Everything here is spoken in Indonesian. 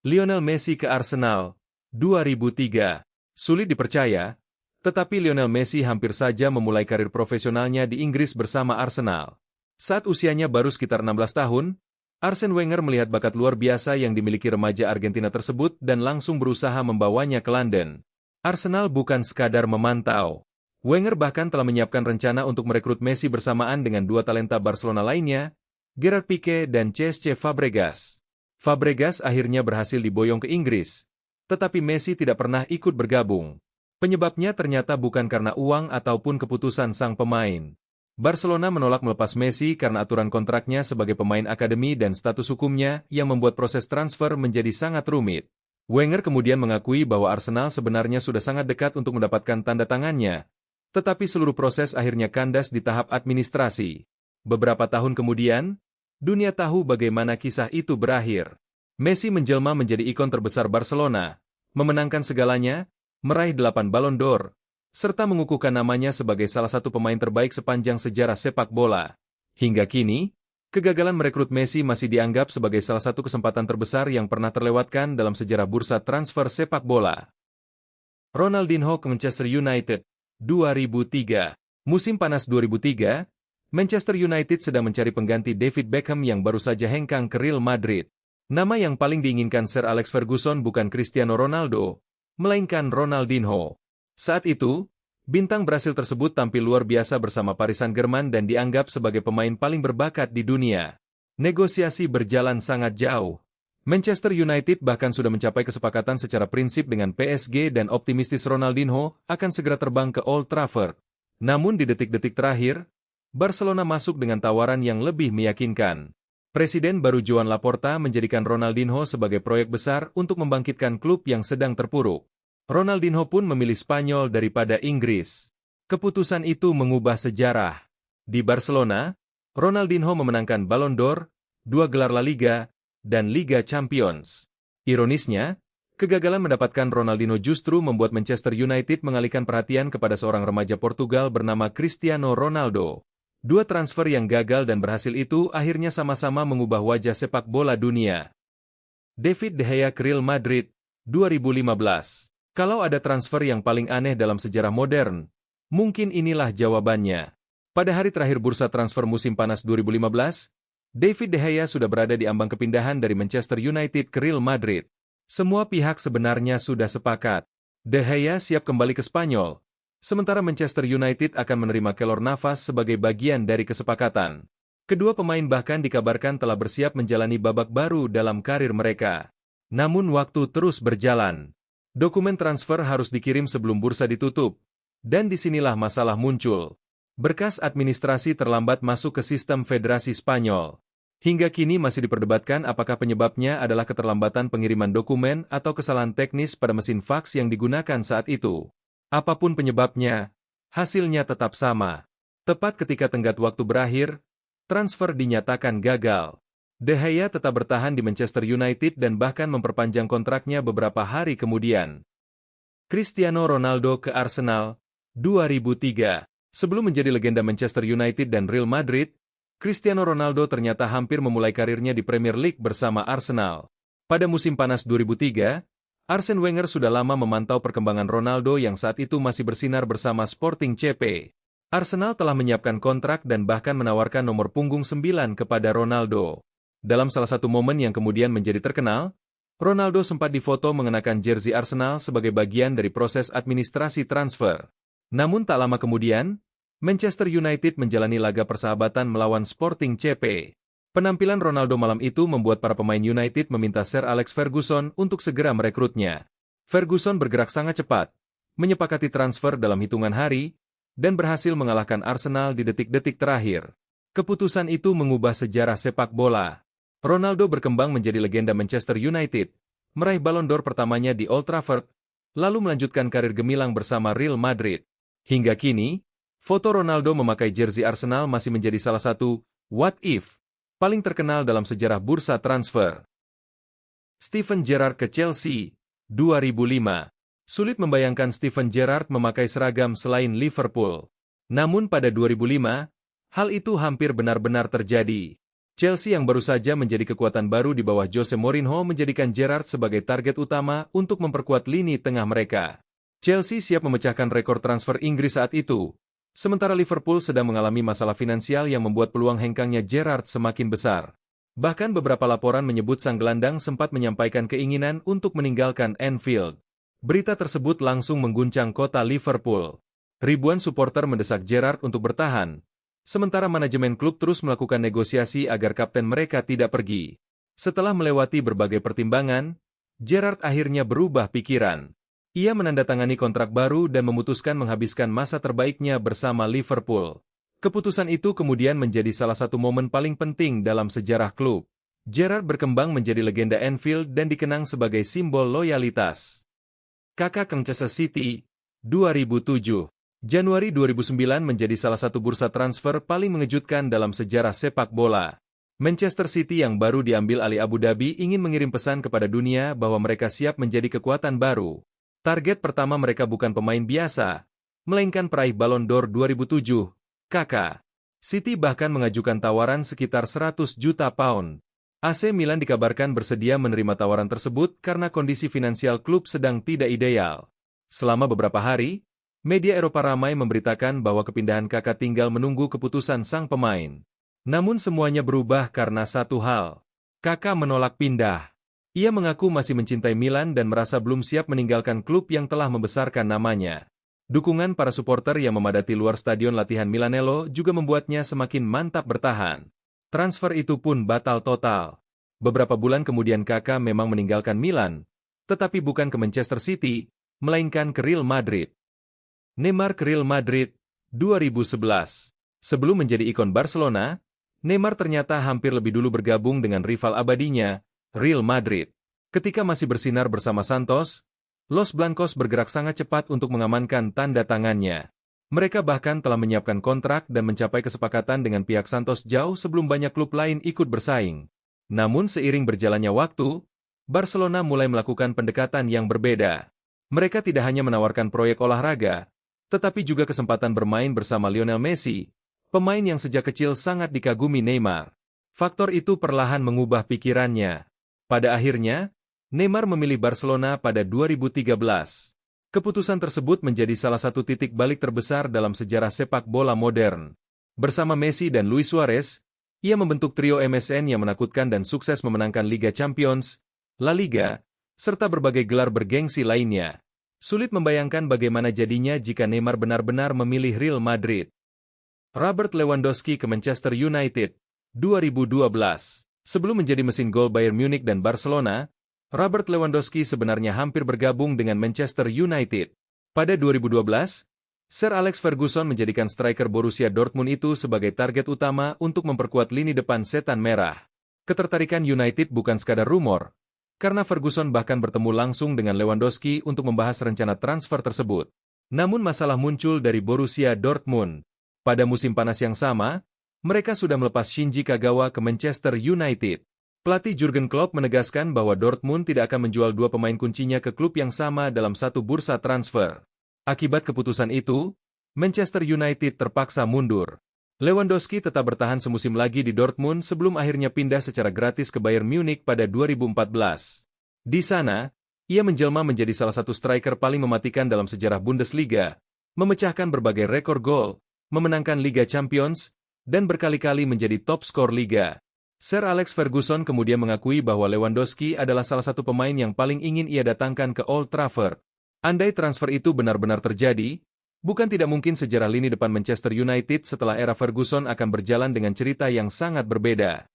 Lionel Messi ke Arsenal, 2003. Sulit dipercaya, tetapi Lionel Messi hampir saja memulai karir profesionalnya di Inggris bersama Arsenal. Saat usianya baru sekitar 16 tahun, Arsene Wenger melihat bakat luar biasa yang dimiliki remaja Argentina tersebut dan langsung berusaha membawanya ke London. Arsenal bukan sekadar memantau. Wenger bahkan telah menyiapkan rencana untuk merekrut Messi bersamaan dengan dua talenta Barcelona lainnya, Gerard Pique dan Cesc Fabregas. Fabregas akhirnya berhasil diboyong ke Inggris, tetapi Messi tidak pernah ikut bergabung. Penyebabnya ternyata bukan karena uang ataupun keputusan sang pemain. Barcelona menolak melepas Messi karena aturan kontraknya sebagai pemain akademi dan status hukumnya yang membuat proses transfer menjadi sangat rumit. Wenger kemudian mengakui bahwa Arsenal sebenarnya sudah sangat dekat untuk mendapatkan tanda tangannya, tetapi seluruh proses akhirnya kandas di tahap administrasi. Beberapa tahun kemudian, dunia tahu bagaimana kisah itu berakhir. Messi menjelma menjadi ikon terbesar Barcelona, memenangkan segalanya, meraih 8 Ballon d'Or, serta mengukuhkan namanya sebagai salah satu pemain terbaik sepanjang sejarah sepak bola. Hingga kini, kegagalan merekrut Messi masih dianggap sebagai salah satu kesempatan terbesar yang pernah terlewatkan dalam sejarah bursa transfer sepak bola. Ronaldinho ke Manchester United, 2003. Musim panas 2003, Manchester United sedang mencari pengganti David Beckham yang baru saja hengkang ke Real Madrid. Nama yang paling diinginkan Sir Alex Ferguson bukan Cristiano Ronaldo, melainkan Ronaldinho. Saat itu, bintang Brasil tersebut tampil luar biasa bersama Paris Saint-Germain dan dianggap sebagai pemain paling berbakat di dunia. Negosiasi berjalan sangat jauh. Manchester United bahkan sudah mencapai kesepakatan secara prinsip dengan PSG dan optimistis Ronaldinho akan segera terbang ke Old Trafford. Namun di detik-detik terakhir, Barcelona masuk dengan tawaran yang lebih meyakinkan. Presiden baru Joan Laporta menjadikan Ronaldinho sebagai proyek besar untuk membangkitkan klub yang sedang terpuruk. Ronaldinho pun memilih Spanyol daripada Inggris. Keputusan itu mengubah sejarah. Di Barcelona, Ronaldinho memenangkan Ballon d'Or, 2 gelar La Liga, dan Liga Champions. Ironisnya, kegagalan mendapatkan Ronaldinho justru membuat Manchester United mengalihkan perhatian kepada seorang remaja Portugal bernama Cristiano Ronaldo. Dua transfer yang gagal dan berhasil itu akhirnya sama-sama mengubah wajah sepak bola dunia. David De Gea ke Real Madrid, 2015. Kalau ada transfer yang paling aneh dalam sejarah modern, mungkin inilah jawabannya. Pada hari terakhir bursa transfer musim panas 2015, David De Gea sudah berada di ambang kepindahan dari Manchester United ke Real Madrid. Semua pihak sebenarnya sudah sepakat. De Gea siap kembali ke Spanyol, sementara Manchester United akan menerima Keylor Navas sebagai bagian dari kesepakatan. Kedua pemain bahkan dikabarkan telah bersiap menjalani babak baru dalam karir mereka. Namun waktu terus berjalan. Dokumen transfer harus dikirim sebelum bursa ditutup. Dan disinilah masalah muncul. Berkas administrasi terlambat masuk ke sistem Federasi Spanyol. Hingga kini masih diperdebatkan apakah penyebabnya adalah keterlambatan pengiriman dokumen atau kesalahan teknis pada mesin faks yang digunakan saat itu. Apapun penyebabnya, hasilnya tetap sama. Tepat ketika tenggat waktu berakhir, transfer dinyatakan gagal. De Gea tetap bertahan di Manchester United dan bahkan memperpanjang kontraknya beberapa hari kemudian. Cristiano Ronaldo ke Arsenal, 2003. Sebelum menjadi legenda Manchester United dan Real Madrid, Cristiano Ronaldo ternyata hampir memulai karirnya di Premier League bersama Arsenal. Pada musim panas 2003, Arsene Wenger sudah lama memantau perkembangan Ronaldo yang saat itu masih bersinar bersama Sporting CP. Arsenal telah menyiapkan kontrak dan bahkan menawarkan nomor punggung 9 kepada Ronaldo. Dalam salah satu momen yang kemudian menjadi terkenal, Ronaldo sempat difoto mengenakan jersey Arsenal sebagai bagian dari proses administrasi transfer. Namun tak lama kemudian, Manchester United menjalani laga persahabatan melawan Sporting CP. Penampilan Ronaldo malam itu membuat para pemain United meminta Sir Alex Ferguson untuk segera merekrutnya. Ferguson bergerak sangat cepat, menyepakati transfer dalam hitungan hari, dan berhasil mengalahkan Arsenal di detik-detik terakhir. Keputusan itu mengubah sejarah sepak bola. Ronaldo berkembang menjadi legenda Manchester United, meraih Ballon d'Or pertamanya di Old Trafford, lalu melanjutkan karir gemilang bersama Real Madrid. Hingga kini, foto Ronaldo memakai jersey Arsenal masih menjadi salah satu "what if" paling terkenal dalam sejarah bursa transfer. Steven Gerrard ke Chelsea, 2005. Sulit membayangkan Steven Gerrard memakai seragam selain Liverpool. Namun pada 2005, hal itu hampir benar-benar terjadi. Chelsea yang baru saja menjadi kekuatan baru di bawah Jose Mourinho menjadikan Gerrard sebagai target utama untuk memperkuat lini tengah mereka. Chelsea siap memecahkan rekor transfer Inggris saat itu, sementara Liverpool sedang mengalami masalah finansial yang membuat peluang hengkangnya Gerrard semakin besar. Bahkan beberapa laporan menyebut sang gelandang sempat menyampaikan keinginan untuk meninggalkan Anfield. Berita tersebut langsung mengguncang kota Liverpool. Ribuan supporter mendesak Gerrard untuk bertahan, sementara manajemen klub terus melakukan negosiasi agar kapten mereka tidak pergi. Setelah melewati berbagai pertimbangan, Gerrard akhirnya berubah pikiran. Ia menandatangani kontrak baru dan memutuskan menghabiskan masa terbaiknya bersama Liverpool. Keputusan itu kemudian menjadi salah satu momen paling penting dalam sejarah klub. Gerrard berkembang menjadi legenda Anfield dan dikenang sebagai simbol loyalitas. Kakak Manchester City, 2007. Januari 2009 menjadi salah satu bursa transfer paling mengejutkan dalam sejarah sepak bola. Manchester City yang baru diambil alih Abu Dhabi ingin mengirim pesan kepada dunia bahwa mereka siap menjadi kekuatan baru. Target pertama mereka bukan pemain biasa, melainkan peraih Ballon d'Or 2007. Kakak City bahkan mengajukan tawaran sekitar 100 juta pound. AC Milan dikabarkan bersedia menerima tawaran tersebut karena kondisi finansial klub sedang tidak ideal. Selama beberapa hari, media Eropa ramai memberitakan bahwa kepindahan Kakak tinggal menunggu keputusan sang pemain. Namun semuanya berubah karena satu hal. Kakak menolak pindah. Ia mengaku masih mencintai Milan dan merasa belum siap meninggalkan klub yang telah membesarkan namanya. Dukungan para supporter yang memadati luar stadion latihan Milanello juga membuatnya semakin mantap bertahan. Transfer itu pun batal total. Beberapa bulan kemudian Kakak memang meninggalkan Milan, tetapi bukan ke Manchester City, melainkan ke Real Madrid. Neymar ke Real Madrid, 2011. Sebelum menjadi ikon Barcelona, Neymar ternyata hampir lebih dulu bergabung dengan rival abadinya, Real Madrid. Ketika masih bersinar bersama Santos, Los Blancos bergerak sangat cepat untuk mengamankan tanda tangannya. Mereka bahkan telah menyiapkan kontrak dan mencapai kesepakatan dengan pihak Santos jauh sebelum banyak klub lain ikut bersaing. Namun seiring berjalannya waktu, Barcelona mulai melakukan pendekatan yang berbeda. Mereka tidak hanya menawarkan proyek olahraga, tetapi juga kesempatan bermain bersama Lionel Messi, pemain yang sejak kecil sangat dikagumi Neymar. Faktor itu perlahan mengubah pikirannya. Pada akhirnya, Neymar memilih Barcelona pada 2013. Keputusan tersebut menjadi salah satu titik balik terbesar dalam sejarah sepak bola modern. Bersama Messi dan Luis Suarez, ia membentuk trio MSN yang menakutkan dan sukses memenangkan Liga Champions, La Liga, serta berbagai gelar bergengsi lainnya. Sulit membayangkan bagaimana jadinya jika Neymar benar-benar memilih Real Madrid. Robert Lewandowski ke Manchester United, 2012. Sebelum menjadi mesin gol Bayern Munich dan Barcelona, Robert Lewandowski sebenarnya hampir bergabung dengan Manchester United. Pada 2012, Sir Alex Ferguson menjadikan striker Borussia Dortmund itu sebagai target utama untuk memperkuat lini depan setan merah. Ketertarikan United bukan sekadar rumor, karena Ferguson bahkan bertemu langsung dengan Lewandowski untuk membahas rencana transfer tersebut. Namun masalah muncul dari Borussia Dortmund. Pada musim panas yang sama, mereka sudah melepas Shinji Kagawa ke Manchester United. Pelatih Jurgen Klopp menegaskan bahwa Dortmund tidak akan menjual dua pemain kuncinya ke klub yang sama dalam satu bursa transfer. Akibat keputusan itu, Manchester United terpaksa mundur. Lewandowski tetap bertahan semusim lagi di Dortmund sebelum akhirnya pindah secara gratis ke Bayern Munich pada 2014. Di sana, ia menjelma menjadi salah satu striker paling mematikan dalam sejarah Bundesliga, memecahkan berbagai rekor gol, memenangkan Liga Champions, dan berkali-kali menjadi top skor Liga. Sir Alex Ferguson kemudian mengakui bahwa Lewandowski adalah salah satu pemain yang paling ingin ia datangkan ke Old Trafford. Andai transfer itu benar-benar terjadi, bukan tidak mungkin sejarah lini depan Manchester United setelah era Ferguson akan berjalan dengan cerita yang sangat berbeda.